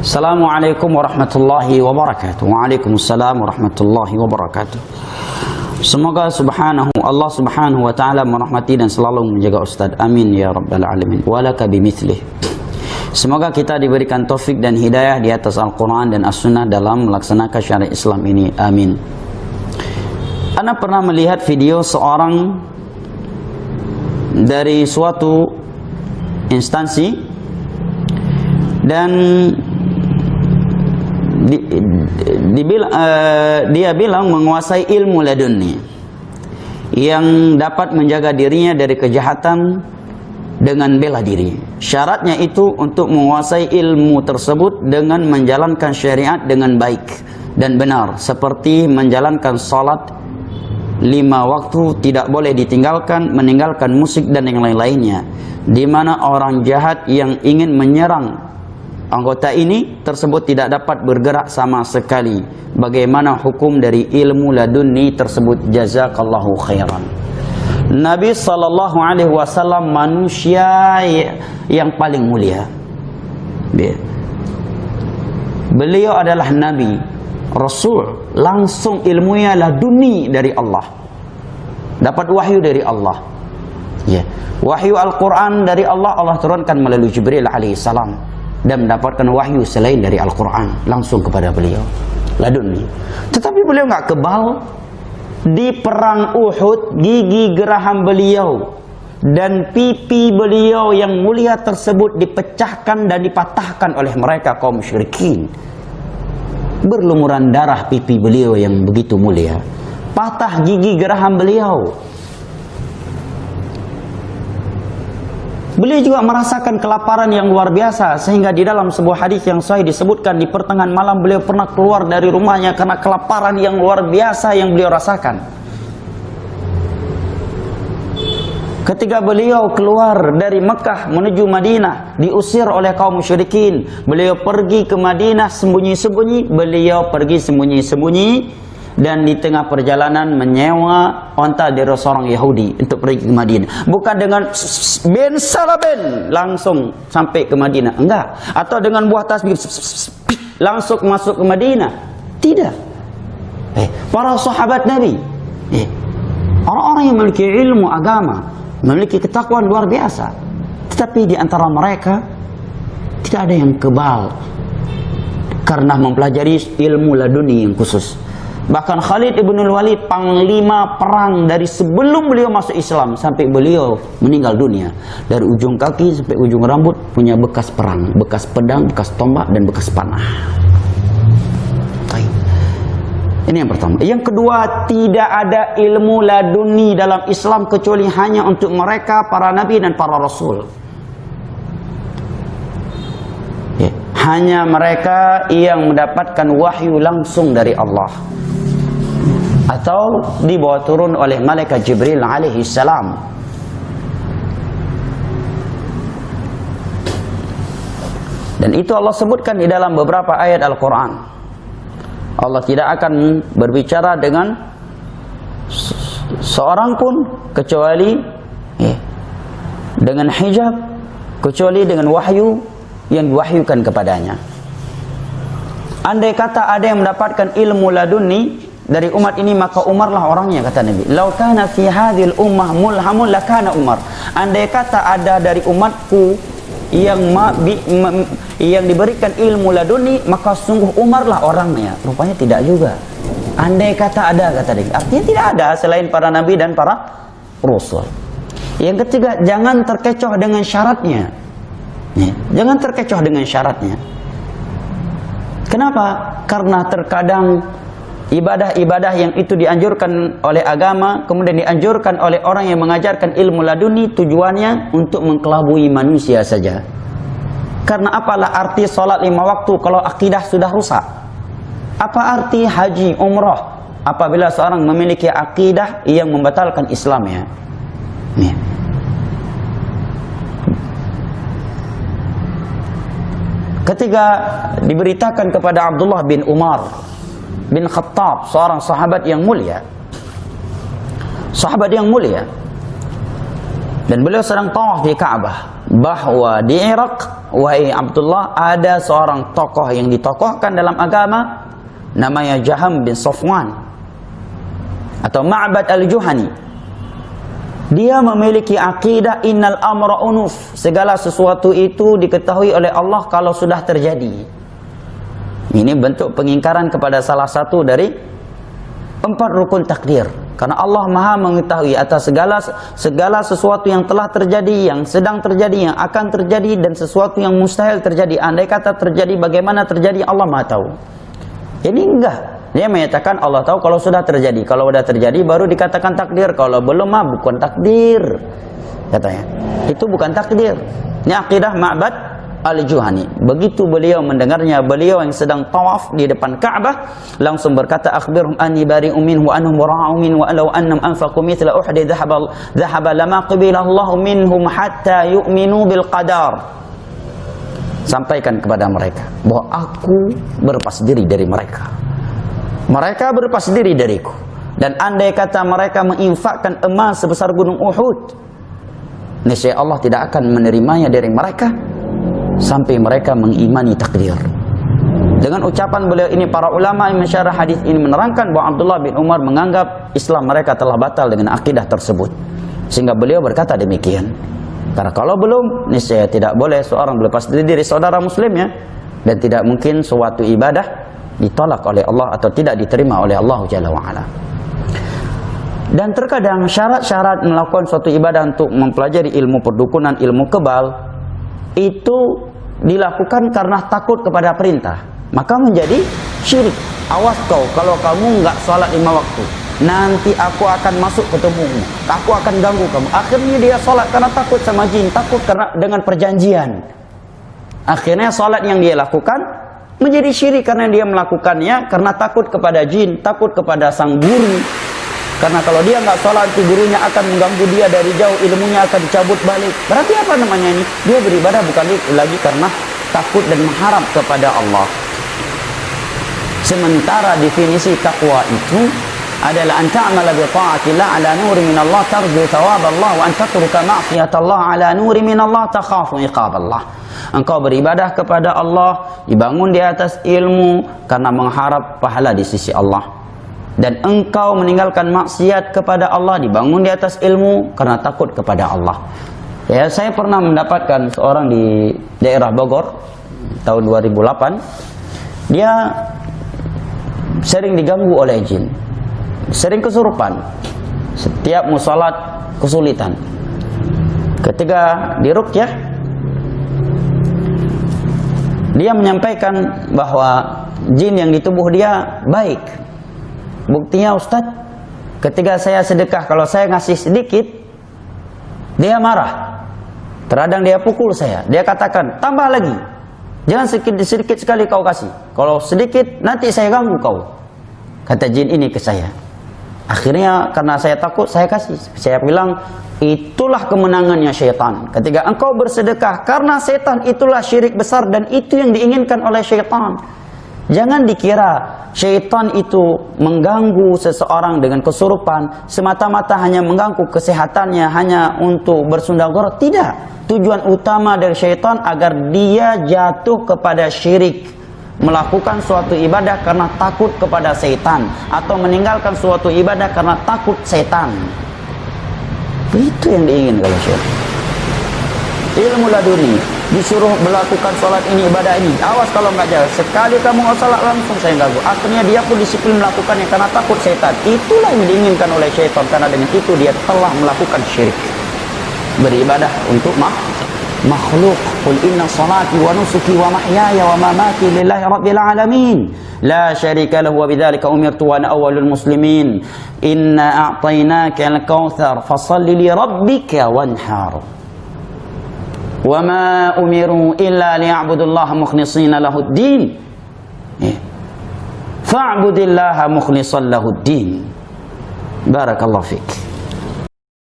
Assalamualaikum warahmatullahi wabarakatuh. Waalaikumsalam warahmatullahi wabarakatuh. Semoga Allah subhanahu wa ta'ala merahmati dan selalu menjaga Ustaz. Amin ya rabbal alamin. Walaka bimithlih. Semoga kita diberikan taufik dan hidayah di atas Al-Quran dan As-Sunnah dalam melaksanakan syariat Islam ini. Amin. Ana pernah melihat video seorang dari suatu instansi dan dia bilang menguasai ilmu laduni yang dapat menjaga dirinya dari kejahatan dengan bela diri. Syaratnya itu untuk menguasai ilmu tersebut dengan menjalankan syariat dengan baik dan benar, seperti menjalankan salat 5 waktu, tidak boleh ditinggalkan, meninggalkan musik dan yang lain-lainnya, di mana orang jahat yang ingin menyerang anggota ini tersebut tidak dapat bergerak sama sekali. Bagaimana hukum dari ilmu laduni tersebut? Jazakallahu khairan. Nabi sallallahu alaihi wasallam manusia yang paling mulia. Beliau adalah nabi, rasul, langsung ilmunya laduni dari Allah. Dapat wahyu dari Allah. Ya. Wahyu Al-Qur'an dari Allah, Allah turunkan melalui Jibril alaihi salam, dan mendapatkan wahyu selain dari Al-Quran langsung kepada beliau laduni. Tetapi beliau nggak kebal. Di perang Uhud, gigi geraham beliau dan pipi beliau yang mulia tersebut dipecahkan dan dipatahkan oleh mereka kaum musyrikin. Berlumuran darah pipi beliau yang begitu mulia, patah gigi geraham beliau. Beliau juga merasakan kelaparan yang luar biasa, sehingga di dalam sebuah hadis yang sahih disebutkan di pertengahan malam beliau pernah keluar dari rumahnya karena kelaparan yang luar biasa yang beliau rasakan. Ketika beliau keluar dari Mekah menuju Madinah, diusir oleh kaum musyrikin, beliau pergi ke Madinah sembunyi-sembunyi. Beliau pergi sembunyi-sembunyi dan di tengah perjalanan menyewa onta dari seorang Yahudi untuk pergi ke Madinah. Bukan dengan ben salaben langsung sampai ke Madinah, enggak. Atau dengan buah tasbih langsung masuk ke Madinah. Tidak. Para sahabat Nabi, orang-orang yang memiliki ilmu agama, memiliki ketakwaan luar biasa, tetapi di antara mereka tidak ada yang kebal karena mempelajari ilmu laduni yang khusus. Bahkan Khalid ibn Walid, panglima perang dari sebelum beliau masuk Islam sampai beliau meninggal dunia, dari ujung kaki sampai ujung rambut punya bekas perang, bekas pedang, bekas tombak dan bekas panah. Ini yang pertama. Yang kedua, tidak ada ilmu laduni dalam Islam kecuali hanya untuk mereka para nabi dan para rasul. Hanya mereka yang mendapatkan wahyu langsung dari Allah atau dibawa turun oleh malaikat Jibril alaihi salam. Dan itu Allah sebutkan di dalam beberapa ayat Al-Quran. Allah tidak akan berbicara dengan seorang pun kecuali dengan hijab, kecuali dengan wahyu yang diwahyukan kepadanya. Andai kata ada yang mendapatkan ilmu laduni dari umat ini, maka Umarlah orangnya, kata Nabi. Lau kana fi hadhil ummah mulhamun lakana Umar. Andai kata ada dari umatku yang diberikan ilmu laduni, maka sungguh Umarlah orangnya. Rupanya tidak juga. Andai kata ada, kata Nabi. Artinya tidak ada selain para nabi dan para rasul. Yang ketiga, jangan terkecoh dengan syaratnya. Jangan terkecoh dengan syaratnya. Kenapa? Karena terkadang ibadah-ibadah yang itu dianjurkan oleh agama, kemudian dianjurkan oleh orang yang mengajarkan ilmu laduni, tujuannya untuk mengkelabui manusia saja. Karena apalah arti sholat 5 waktu kalau akidah sudah rusak? Apa arti haji, umrah apabila seorang memiliki akidah yang membatalkan Islamnya? Ketika diberitakan kepada Abdullah bin Umar bin Khattab, seorang sahabat yang mulia, dan beliau sedang tawaf di Ka'bah, bahwa di Irak wahai Abdullah, ada seorang tokoh yang ditokohkan dalam agama, namanya Jaham bin Safwan atau Ma'bad al-Juhani. Dia memiliki akidah innal amra unuf, segala sesuatu itu diketahui oleh Allah kalau sudah terjadi. Ini bentuk pengingkaran kepada salah satu dari 4 rukun takdir. Karena Allah Maha mengetahui atas segala sesuatu yang telah terjadi, yang sedang terjadi, yang akan terjadi, dan sesuatu yang mustahil terjadi. Andai kata terjadi, bagaimana terjadi, Allah Maha tahu. Ini enggak. Dia menyatakan Allah tahu kalau sudah terjadi. Kalau sudah terjadi baru dikatakan takdir. Kalau belum mah bukan takdir, katanya. Itu bukan takdir. Ini akidah Ma'bad al-Juhani. Begitu beliau mendengarnya, beliau yang sedang tawaf di depan Ka'bah langsung berkata, akhbirhum anni bari'un minhu wa annahum bara'u min wa law annahum anfaqu mithla uhdi dhahaba lama qabila Allahu minhum hatta yu'minu bil qadar. Sampaikan kepada mereka bahwa aku berlepas diri dari mereka. Mereka berlepas diri dariku. Dan andai kata mereka menginfakkan emas sebesar gunung Uhud, niscaya Allah tidak akan menerimanya dari mereka sampai mereka mengimani takdir. Dengan ucapan beliau ini, para ulama yang mensyarah hadis ini menerangkan bahwa Abdullah bin Umar menganggap Islam mereka telah batal dengan akidah tersebut. Sehingga beliau berkata demikian. Karena kalau belum, niscaya tidak boleh seorang berlepas diri dari saudara muslimnya, dan tidak mungkin suatu ibadah ditolak oleh Allah atau tidak diterima oleh Allah Jalla wa'ala. Dan terkadang syarat-syarat melakukan suatu ibadah untuk mempelajari ilmu perdukunan, ilmu kebal, itu dilakukan karena takut kepada perintah, maka menjadi syirik. Awas kau, kalau kamu nggak sholat 5 waktu, nanti aku akan masuk ke tubuhmu, aku akan ganggu kamu. Akhirnya dia sholat karena takut sama jin, takut karena dengan perjanjian. Akhirnya sholat yang dia lakukan menjadi syirik karena dia melakukannya karena takut kepada jin, takut kepada sang guru. Karena kalau dia nggak sholat, nanti gurunya akan mengganggu dia dari jauh, ilmunya akan dicabut balik. Berarti apa namanya ini? Dia beribadah bukan lagi karena takut dan mengharap kepada Allah. Sementara definisi takwa itu adalah an ta'mala bi ta'atillah ala nuri min Allah tarju thawab Allah wa an tatruka ma'siyat Allah ala nuri min Allah takhafu iqab Allah. Engkau beribadah kepada Allah dibangun di atas ilmu karena mengharap pahala di sisi Allah. Dan engkau meninggalkan maksiat kepada Allah dibangun di atas ilmu karena takut kepada Allah. Ya, saya pernah mendapatkan seorang di daerah Bogor tahun 2008. Dia sering diganggu oleh jin, sering kesurupan, setiap mau salat kesulitan. Ketika diruqyah, dia menyampaikan bahwa jin yang di tubuh dia baik. Buktinya Ustaz, ketika saya sedekah, kalau saya ngasih sedikit, dia marah. Terkadang dia pukul saya. Dia katakan, tambah lagi. Jangan sedikit sekali kau kasih. Kalau sedikit, nanti saya ganggu kau. Kata jin ini ke saya. Akhirnya karena saya takut, saya kasih. Saya bilang, itulah kemenangannya syaitan. Ketika engkau bersedekah, karena setan itulah syirik besar dan itu yang diinginkan oleh syaitan. Jangan dikira syaitan itu mengganggu seseorang dengan kesurupan semata-mata hanya mengganggu kesehatannya, hanya untuk bersundagor. Tidak. Tujuan utama dari syaitan agar dia jatuh kepada syirik, melakukan suatu ibadah karena takut kepada setan, atau meninggalkan suatu ibadah karena takut setan. Itu yang diinginkan oleh syaitan. Ilmu laduni, disuruh melakukan sholat ini, ibadah ini, awas kalau nggak jalan, sekali kamu nggak sholat langsung saya ganggu. Akhirnya dia pun disiplin melakukannya karena takut setan. Itulah yang diinginkan oleh syaitan, karena dengan itu dia telah melakukan syirik, beribadah untuk makhluk. Qul inna salati wa nusuki wa mahyaya wa mamati lillahi rabbil alamin la syarika lahu wa bidzalika umirtu wa ana awwalul muslimin inna a'tainaka al-kautsar fashalli li rabbika wanhar. وَمَا أُمِرُوا إِلَّا لِيَعْبُدُوا اللَّهَ مُخْلِصِينَ لَهُ الدِّينَ فَاعْبُدِ اللَّهَ مُخْلِصًا لَهُ الدِّينَ. بارك الله فيك.